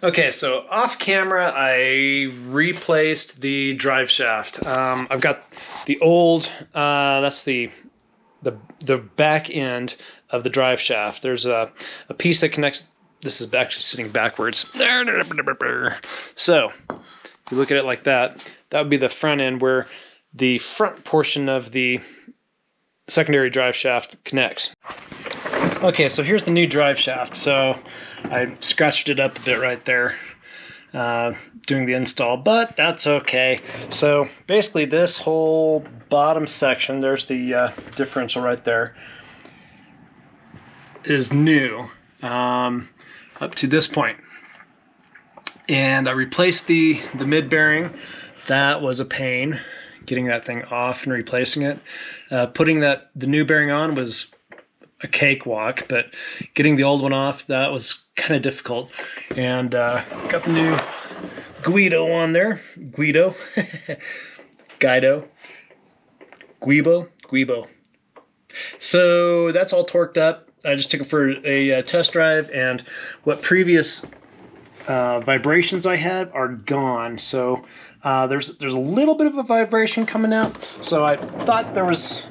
Okay, so off camera, I replaced the drive shaft. I've got the old, that's the back end of the drive shaft. There's a piece that connects. This is actually sitting backwards. So if you look at it like that, that would be the front end where the front portion of the secondary drive shaft connects. Okay, so here's the new drive shaft. So I scratched it up a bit right there doing the install, but that's okay. So basically this whole bottom section, there's the differential right there, is new up to this point. And I replaced the mid bearing. That was a pain, getting that thing off and replacing it. Putting the new bearing on was a cakewalk, but getting the old one off, that was kind of difficult. And got the new Guido on there. Guido. Guido. Guibo. So that's all torqued up. I just took it for a test drive, and what previous vibrations I had are gone. So there's a little bit of a vibration coming out. So I thought there was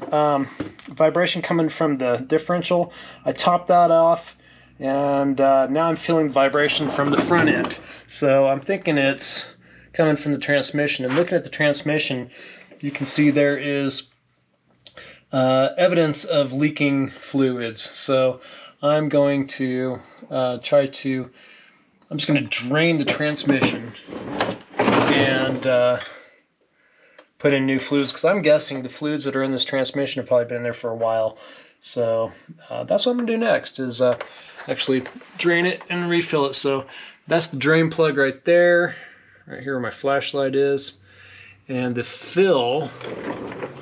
vibration coming from the differential. I topped that off, and now I'm feeling the vibration from the front end. So I'm thinking it's coming from the transmission. And looking at the transmission, you can see there is evidence of leaking fluids. So I'm going to I'm just going to drain the transmission and put in new fluids, because I'm guessing the fluids that are in this transmission have probably been in there for a while. So that's what I'm going to do next, is actually drain it and refill it. So that's the drain plug right there, right here where my flashlight is. And the fill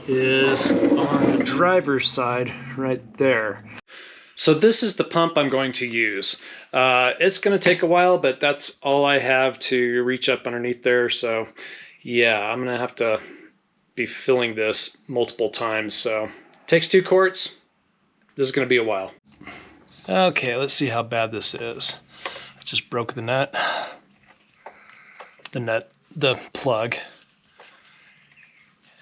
is on the driver's side right there. So this is the pump I'm going to use. It's going to take a while, but that's all I have to reach up underneath there. So yeah, I'm going to have to be filling this multiple times. So it takes 2 quarts. This is going to be a while. Okay, let's see how bad this is. I just broke the nut. The plug.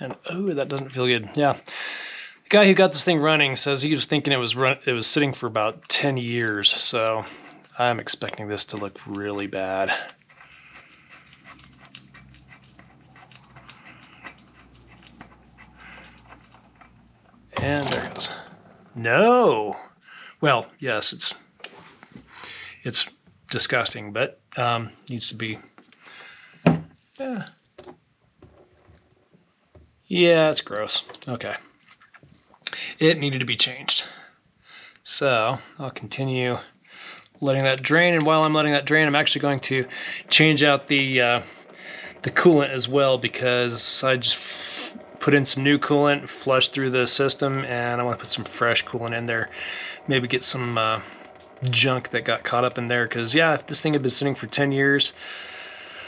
And oh, that doesn't feel good. Yeah. The guy who got this thing running says he was thinking it was sitting for about 10 years. So I'm expecting this to look really bad. And there it goes. No. Well, yes, it's disgusting, but needs to be. Yeah, it's gross. Okay. It needed to be changed. So I'll continue letting that drain, and while I'm letting that drain, I'm actually going to change out the coolant as well, because I just put in some new coolant, flushed through the system, and I want to put some fresh coolant in there. Maybe get some junk that got caught up in there, because yeah, if this thing had been sitting for 10 years,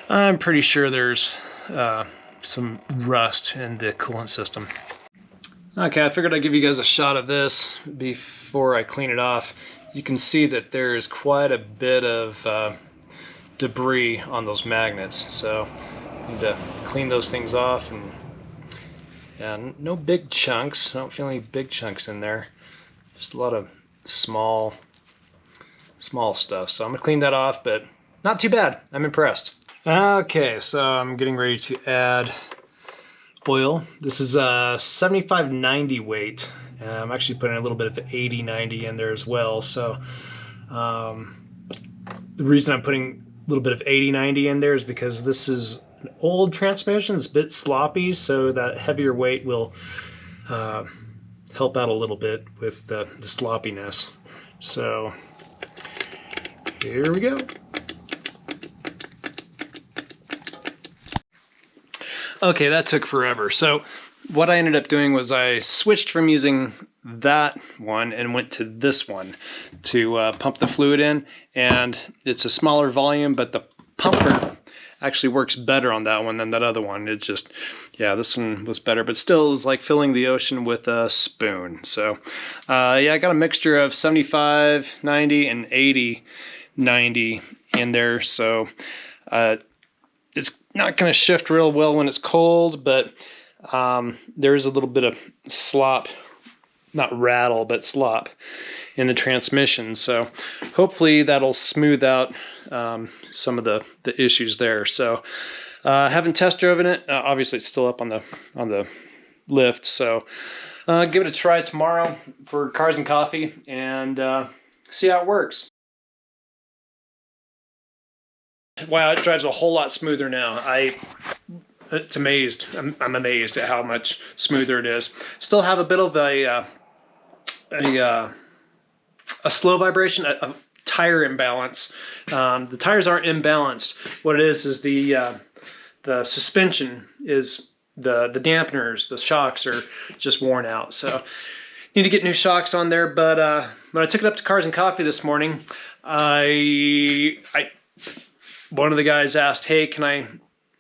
I'm pretty sure there's some rust in the coolant system. Okay, I figured I'd give you guys a shot of this before I clean it off. You can see that there's quite a bit of debris on those magnets, so I need to clean those things off. And no big chunks. I don't feel any big chunks in there. Just a lot of small stuff. So I'm gonna clean that off, but not too bad. I'm impressed. Okay, so I'm getting ready to add oil. This is a 75-90 weight. I'm actually putting a little bit of 80-90 in there as well. So the reason I'm putting a little bit of 80-90 in there is because this is an old transmission. It's a bit sloppy, so that heavier weight will help out a little bit with the sloppiness. So here we go. Okay, that took forever. So what I ended up doing was I switched from using that one and went to this one to pump the fluid in, and it's a smaller volume, but the pumper actually works better on that one than that other one. It just, yeah, this one was better, but still it was like filling the ocean with a spoon. So yeah, I got a mixture of 75, 90, and 80 90 in there. So it's not going to shift real well when it's cold, but there is a little bit of slop, not rattle, but slop in the transmission. So hopefully that'll smooth out some of the issues there. So haven't test driven it. Obviously it's still up on the lift. So give it a try tomorrow for Cars and Coffee and see how it works. Wow, it drives a whole lot smoother now. It's amazed. I'm amazed at how much smoother it is. Still have a bit of a slow vibration, a tire imbalance. The tires aren't imbalanced. What it is the suspension is the dampeners, the shocks are just worn out. So need to get new shocks on there. But when I took it up to Cars and Coffee this morning, one of the guys asked, "Hey, can I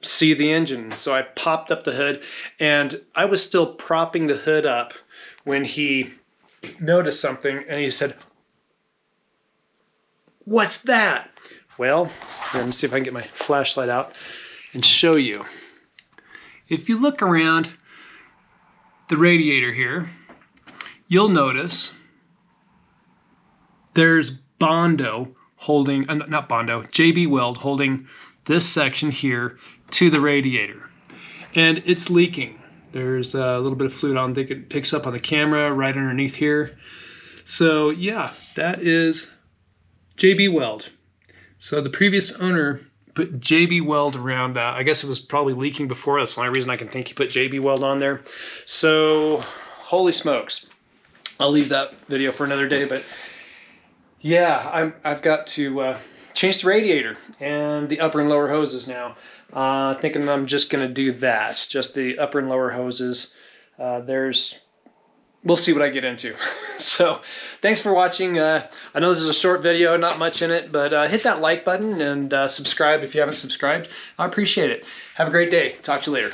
see the engine?" So I popped up the hood, and I was still propping the hood up when he noticed something, and he said, "What's that?" Well, let me see if I can get my flashlight out and show you. If you look around the radiator here, you'll notice there's Bondo holding, not Bondo, JB Weld holding this section here to the radiator. And it's leaking. There's a little bit of fluid on. I think it picks up on the camera right underneath here. So yeah, that is JB Weld. So the previous owner put JB Weld around that. I guess it was probably leaking before. That's the only reason I can think he put JB Weld on there. So holy smokes. I'll leave that video for another day, but yeah, I've got to change the radiator and the upper and lower hoses now. Thinking I'm just going to do that, just the upper and lower hoses. We'll see what I get into. So thanks for watching. I know this is a short video, not much in it, but hit that like button and subscribe if you haven't subscribed. I appreciate it. Have a great day. Talk to you later.